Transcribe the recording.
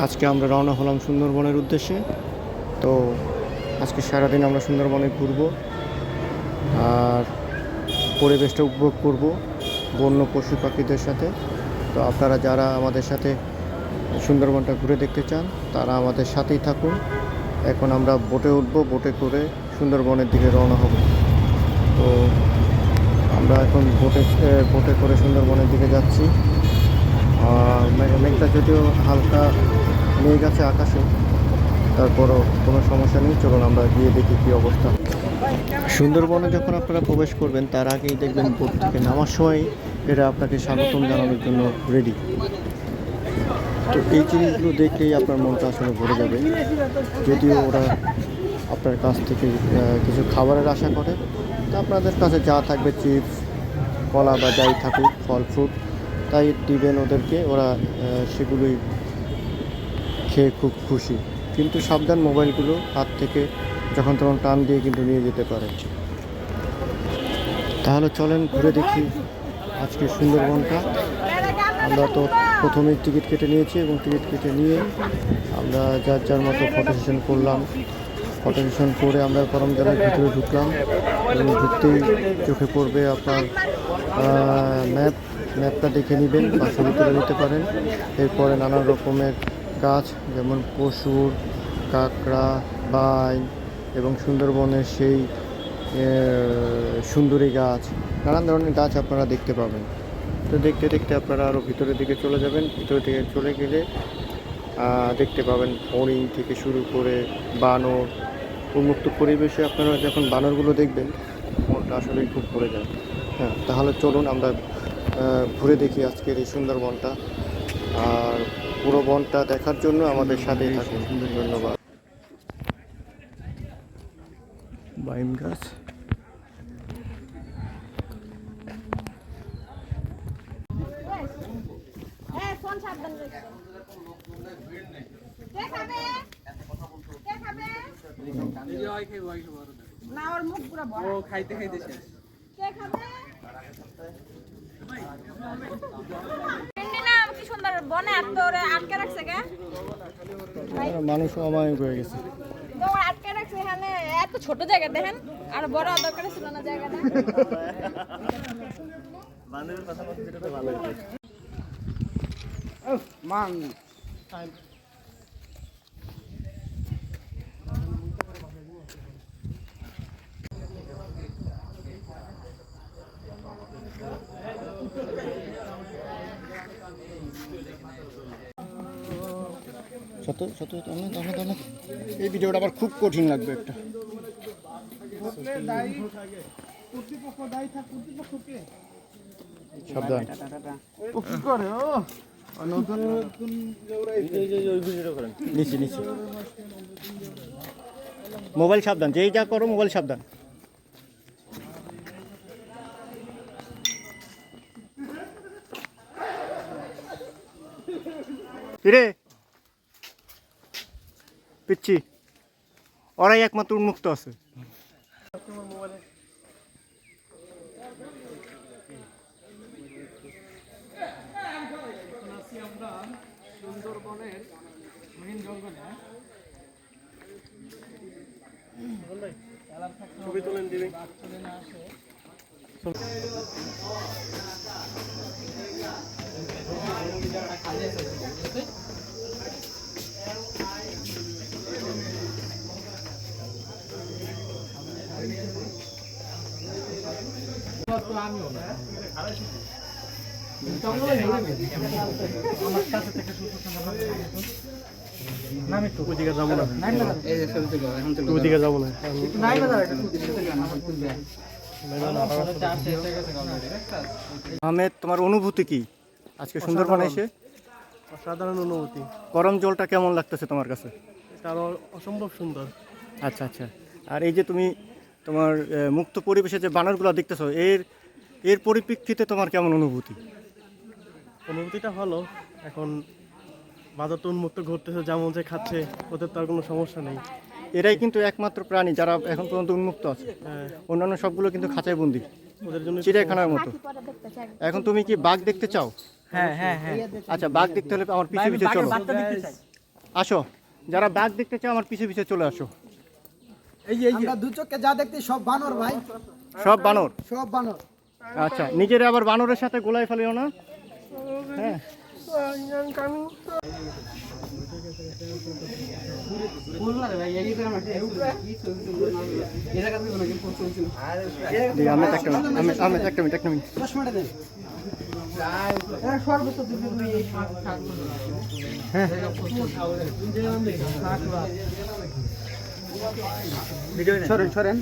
আজকে আমরা রওনা হলাম সুন্দরবনের উদ্দেশ্যে। তো আজকে সারাদিন আমরা সুন্দরবনে ঘুরব আর পরিবেশটা উপভোগ করব বন্য পশু পাখিদের সাথে। তো আপনারা যারা আমাদের সাথে সুন্দরবনটা ঘুরে দেখতে চান তারা আমাদের সাথেই থাকুন। এখন আমরা বোটে উঠব, বোটে করে সুন্দরবনের দিকে রওনা হব। তো আমরা এখন বোটে করে সুন্দরবনের দিকে যাচ্ছি। মেঘটা যদিও হালকা মেঘ আছে আকাশে, তারপরও কোনো সমস্যা নেই। চলুন আমরা গিয়ে দেখি কী অবস্থা। সুন্দরবনে যখন আপনারা প্রবেশ করবেন তার আগেই দেখবেন বোট থেকে নামার সময় এরা আপনাকে স্বাগতম জানানোর জন্য রেডি। তো এই জিনিসগুলো দেখলেই আপনার মনটা আসলে ভরে যাবে। যদিও ওরা আপনার কাছ থেকে কিছু খাবারের আশা করে, তা আপনাদের কাছে যা থাকবে চিপস, কলা বা যাই থাকুক, ফল ফ্রুট, তাই দিবেন ওদেরকে। ওরা সেগুলোই খেয়ে খুব খুশি। কিন্তু সাবধান, মোবাইলগুলো হাত থেকে যখন তখন টান দিয়ে কিন্তু নিয়ে যেতে পারে। তাহলে চলেন ঘুরে দেখি আজকে সুন্দরবনটা। আমরা তো প্রথমেই টিকিট কেটে নিয়েছি এবং টিকিট কেটে নিয়ে আমরা যার যার মতো ফটো সেশন করলাম। ফটো সেশন করে আমরা করমজালের ভিতরে ঢুকলাম এবং ঢুকতেই চোখে পড়বে আপনার ম্যাপটা দেখে নেবেন বা ছবি তুলে নিতে পারেন। এরপরে নানান রকমের গাছ, যেমন পশুর, কাঁকড়া, বাইন এবং সুন্দরবনের সেই সুন্দরী গাছ, নানান ধরনের গাছ আপনারা দেখতে পাবেন। তো দেখতে দেখতে আপনারা আরও ভিতরের দিকে চলে যাবেন। ভিতরের দিকে চলে গেলে দেখতে পাবেন হরিণ থেকে শুরু করে বানর। উন্মুক্ত পরিবেশে আপনারা যখন বানরগুলো দেখবেন মনটা আসলেই খুব ভরে যায়। হ্যাঁ, তাহলে চলুন আমরা ঘুরে দেখি আজকের এই সুন্দরবনটা। আর পুরো বনটা দেখার জন্য আমাদের সাথেই থাকুন। ধন্যবাদ। বাইম গাছ, মানুষ অমায়িক হয়ে গেছে। এত ছোট জায়গা দেখেন, আর বড় দরকার ছিল না জায়গাটা। এই ভিডিওটা আবার খুব কঠিন লাগবে একটা। সাবধান। নিচে নিচে মোবাইল সাবধান, যেই যা করো মোবাইল সাবধান। রে পিচ্ছি, ওরাই একমাত্র উন্মুক্ত আছে। সুন্দরবনের মেইন জঙ্গলে ছবি তুলেন দিবি। আমিও না আহমেদ, তোমার অনুভূতি কি আজকে সুন্দরবনে এসে? অসাধারণ অনুভূতি। গরম জলটা কেমন লাগতেছে তোমার কাছে? এটা আরো অসম্ভব সুন্দর। আচ্ছা আচ্ছা। আর এই যে তুমি তোমার মুক্ত পরিবেশে যে বানরগুলো দেখতেছো, এর পরিপ্রেক্ষিতে তোমার কেমন অনুভূতি? অনুভূতিটা ভালো। এখন বাজার তো উন্মুক্ত ঘুরতেছে, যেমন যে খাচ্ছে, ওদের তো আর কোনো সমস্যা নেই। এরাই কিন্তু একমাত্র প্রাণী যারা এখন পর্যন্ত উন্মুক্ত আছে। অন্যান্য সবগুলো কিন্তু খাঁচায় বন্দি, ওদের জন্য চিড়িয়াখানার মতো। এখন তুমি কি বাঘ দেখতে চাও? হ্যাঁ হ্যাঁ হ্যাঁ। আচ্ছা, বাঘ দেখতে হলে আমার পিছু পিছু চলো। আসো, যারা বাঘ দেখতে চাও আমার পিছে পিছে চলে আসো। আমরা দু চোখে যা দেখতে সব বানর ভাই, সব বানর। সব বানর। আচ্ছা, নিজের আবার বানরের সাথে গোলায় ফেলিও না। হ্যাঁ, জি, আমি একটা মিনিট। চশমাটা দেন। সরেন।